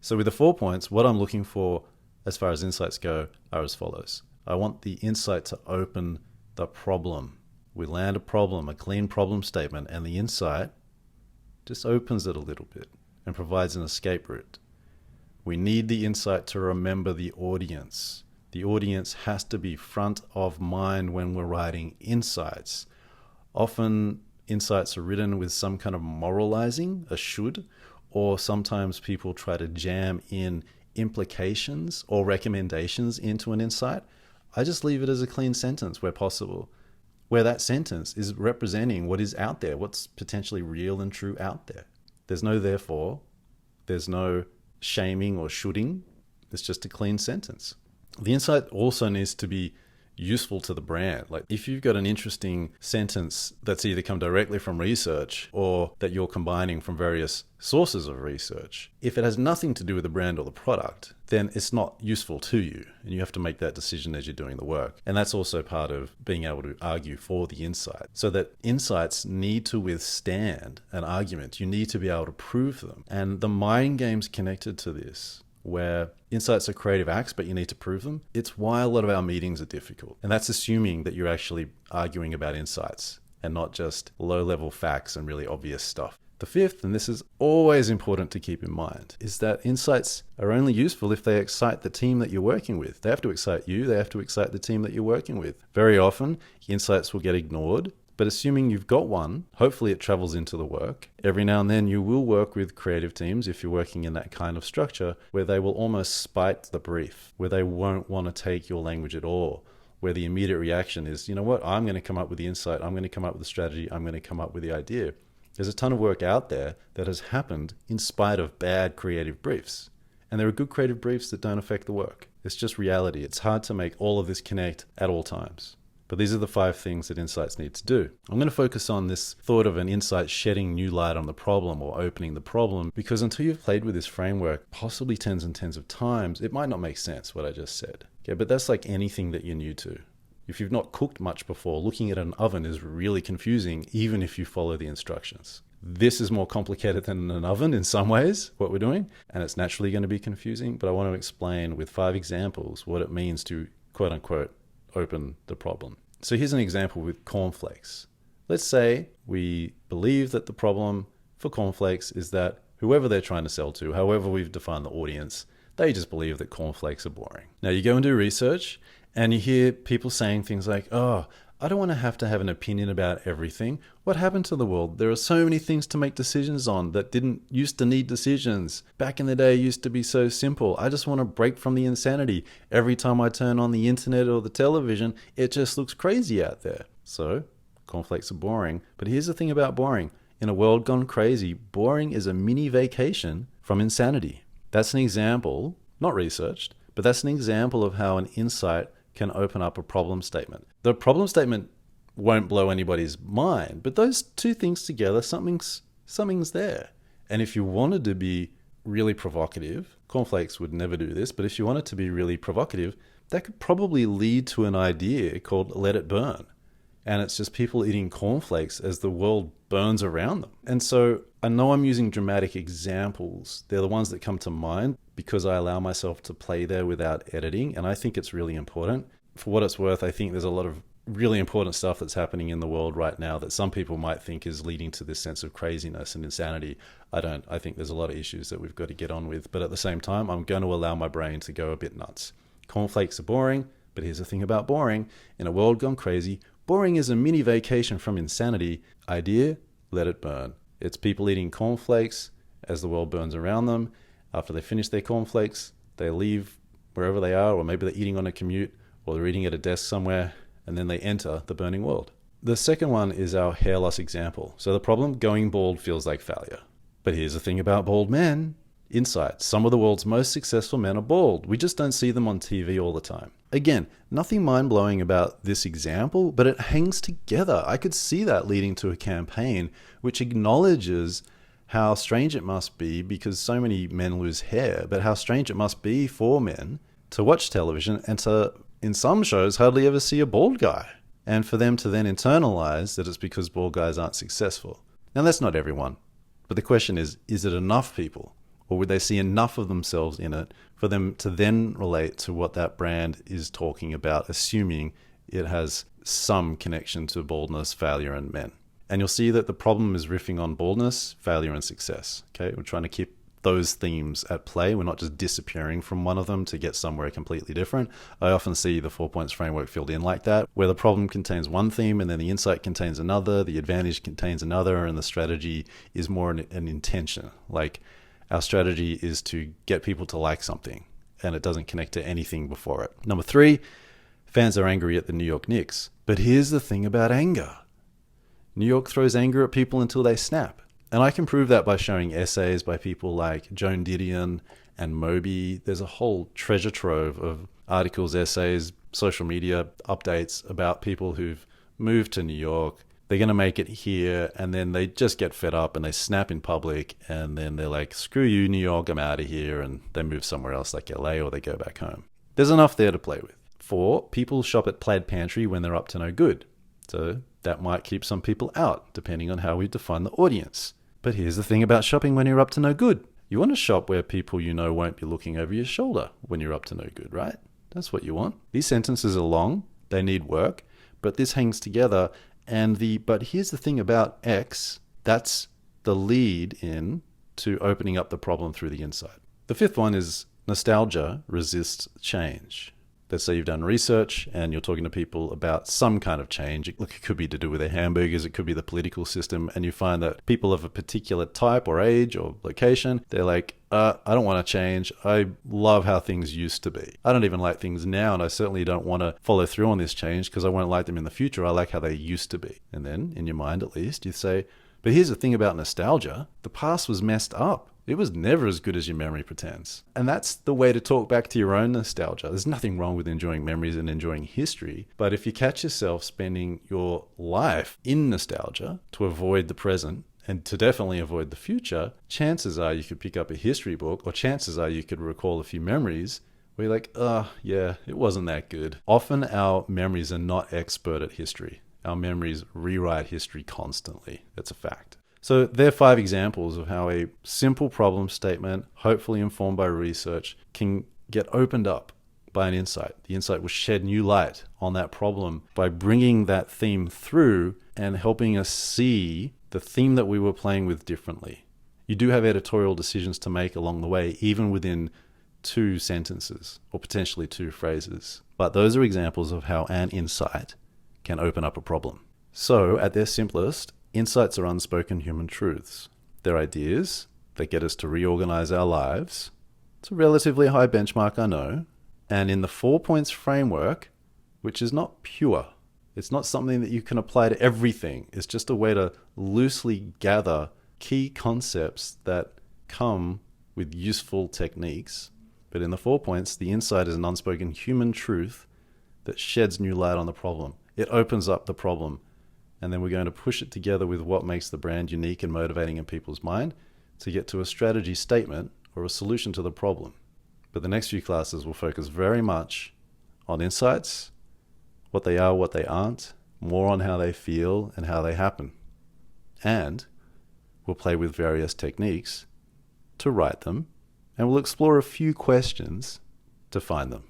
So with the 4 points, what I'm looking for as far as insights go are as follows. I want the insight to open the problem. We land a problem, a clean problem statement, and the insight just opens it a little bit and provides an escape route. We need the insight to remember the audience. The audience has to be front of mind when we're writing insights. Often insights are written with some kind of moralizing, a should, or sometimes people try to jam in implications or recommendations into an insight. I just leave it as a clean sentence where possible, where that sentence is representing what is out there, what's potentially real and true out there. There's no therefore, there's no shaming or shoulding. It's just a clean sentence. The insight also needs to be useful to the brand. Like if you've got an interesting sentence that's either come directly from research or that you're combining from various sources of research, if it has nothing to do with the brand or the product, then it's not useful to you. And you have to make that decision as you're doing the work. And that's also part of being able to argue for the insight. So that insights need to withstand an argument. You need to be able to prove them. And the mind games connected to this, where insights are creative acts, but you need to prove them. It's why a lot of our meetings are difficult. And that's assuming that you're actually arguing about insights and not just low-level facts and really obvious stuff. The fifth, and this is always important to keep in mind, is that insights are only useful if they excite the team that you're working with. They have to excite you. They have to excite the team that you're working with. Very often, insights will get ignored. But assuming you've got one, hopefully it travels into the work. Every now and then you will work with creative teams if you're working in that kind of structure where they will almost spite the brief, where they won't want to take your language at all, where the immediate reaction is, you know what, I'm going to come up with the insight, I'm going to come up with the strategy, I'm going to come up with the idea. There's a ton of work out there that has happened in spite of bad creative briefs. And there are good creative briefs that don't affect the work. It's just reality. It's hard to make all of this connect at all times. But these are the 5 things that insights need to do. I'm going to focus on this thought of an insight shedding new light on the problem or opening the problem, because until you've played with this framework possibly tens and tens of times, it might not make sense what I just said. Okay, but that's like anything that you're new to. If you've not cooked much before, looking at an oven is really confusing, even if you follow the instructions. This is more complicated than an oven in some ways, what we're doing, and it's naturally going to be confusing, but I want to explain with 5 examples what it means to, quote unquote, open the problem. So here's an example with cornflakes. Let's say we believe that the problem for cornflakes is that whoever they're trying to sell to, however we've defined the audience, they just believe that cornflakes are boring. Now you go and do research and you hear people saying things like, oh, I don't want to have an opinion about everything. What happened to the world? There are so many things to make decisions on that didn't used to need decisions. Back in the day, it used to be so simple. I just want to break from the insanity. Every time I turn on the internet or the television, it just looks crazy out there. So, cornflakes are boring. But here's the thing about boring. In a world gone crazy, boring is a mini vacation from insanity. That's an example, not researched, but that's an example of how an insight can open up a problem statement. The problem statement won't blow anybody's mind, but those 2 things together, something's there. And if you wanted to be really provocative, cornflakes would never do this, but if you wanted to be really provocative, that could probably lead to an idea called let it burn. And it's just people eating cornflakes as the world burns around them. And so I know I'm using dramatic examples. They're the ones that come to mind because I allow myself to play there without editing. And I think it's really important. For what it's worth, I think there's a lot of really important stuff that's happening in the world right now that some people might think is leading to this sense of craziness and insanity. I don't. I think there's a lot of issues that we've got to get on with. But at the same time, I'm going to allow my brain to go a bit nuts. Cornflakes are boring, but here's the thing about boring. In a world gone crazy, boring is a mini vacation from insanity. Idea, let it burn. It's people eating cornflakes as the world burns around them. After they finish their cornflakes, they leave wherever they are, or maybe they're eating on a commute, or they're eating at a desk somewhere, and then they enter the burning world. The second one is our hair loss example. So the problem, going bald feels like failure. But here's the thing about bald men. Insight. Some of the world's most successful men are bald. We just don't see them on TV all the time. Again, nothing mind-blowing about this example, but it hangs together. I could see that leading to a campaign which acknowledges how strange it must be because so many men lose hair, but how strange it must be for men to watch television and to, in some shows, hardly ever see a bald guy. And for them to then internalize that it's because bald guys aren't successful. Now, that's not everyone. But the question is it enough people? Or would they see enough of themselves in it for them to then relate to what that brand is talking about, assuming it has some connection to baldness, failure, and men? And you'll see that the problem is riffing on baldness, failure, and success. Okay, we're trying to keep those themes at play. We're not just disappearing from one of them to get somewhere completely different. I often see the 4 points framework filled in like that, where the problem contains one theme and then the insight contains another, the advantage contains another, and the strategy is more an intention. Like, our strategy is to get people to like something, and it doesn't connect to anything before it. Number 3, fans are angry at the New York Knicks. But here's the thing about anger. New York throws anger at people until they snap. And I can prove that by showing essays by people like Joan Didion and Moby. There's a whole treasure trove of articles, essays, social media updates about people who've moved to New York. They're going to make it here, and then they just get fed up and they snap in public, and then they're like, screw you, New York, I'm out of here, and they move somewhere else like LA, or they go back home. There's enough there to play with. 4, people shop at Plaid Pantry when they're up to no good. So that might keep some people out, depending on how we define the audience. But here's the thing about shopping when you're up to no good. You want to shop where people you know won't be looking over your shoulder when you're up to no good, right? That's what you want. These sentences are long, they need work, but this hangs together. But here's the thing about X, that's the lead in to opening up the problem through the insight. The 5th one is nostalgia resists change. Let's say you've done research and you're talking to people about some kind of change. Look, it could be to do with their hamburgers, it could be the political system, and you find that people of a particular type or age or location, they're like, I don't want to change. I love how things used to be. I don't even like things now, and I certainly don't want to follow through on this change because I won't like them in the future. I like how they used to be. And then, in your mind at least, you say, but here's the thing about nostalgia. The past was messed up. It was never as good as your memory pretends. And that's the way to talk back to your own nostalgia. There's nothing wrong with enjoying memories and enjoying history. But if you catch yourself spending your life in nostalgia to avoid the present and to definitely avoid the future, chances are you could pick up a history book, or chances are you could recall a few memories where you're like, yeah, it wasn't that good. Often our memories are not expert at history. Our memories rewrite history constantly. That's a fact. So there are 5 examples of how a simple problem statement, hopefully informed by research, can get opened up by an insight. The insight will shed new light on that problem by bringing that theme through and helping us see the theme that we were playing with differently. You do have editorial decisions to make along the way, even within 2 sentences or potentially 2 phrases. But those are examples of how an insight can open up a problem. So at their simplest, insights are unspoken human truths. They're ideas that get us to reorganize our lives. It's a relatively high benchmark, I know. And in the 4 points framework, which is not pure, it's not something that you can apply to everything. It's just a way to loosely gather key concepts that come with useful techniques. But in the 4 points, the insight is an unspoken human truth that sheds new light on the problem. It opens up the problem. And then we're going to push it together with what makes the brand unique and motivating in people's mind to get to a strategy statement or a solution to the problem. But the next few classes will focus very much on insights, what they are, what they aren't, more on how they feel and how they happen. And we'll play with various techniques to write them, and we'll explore a few questions to find them.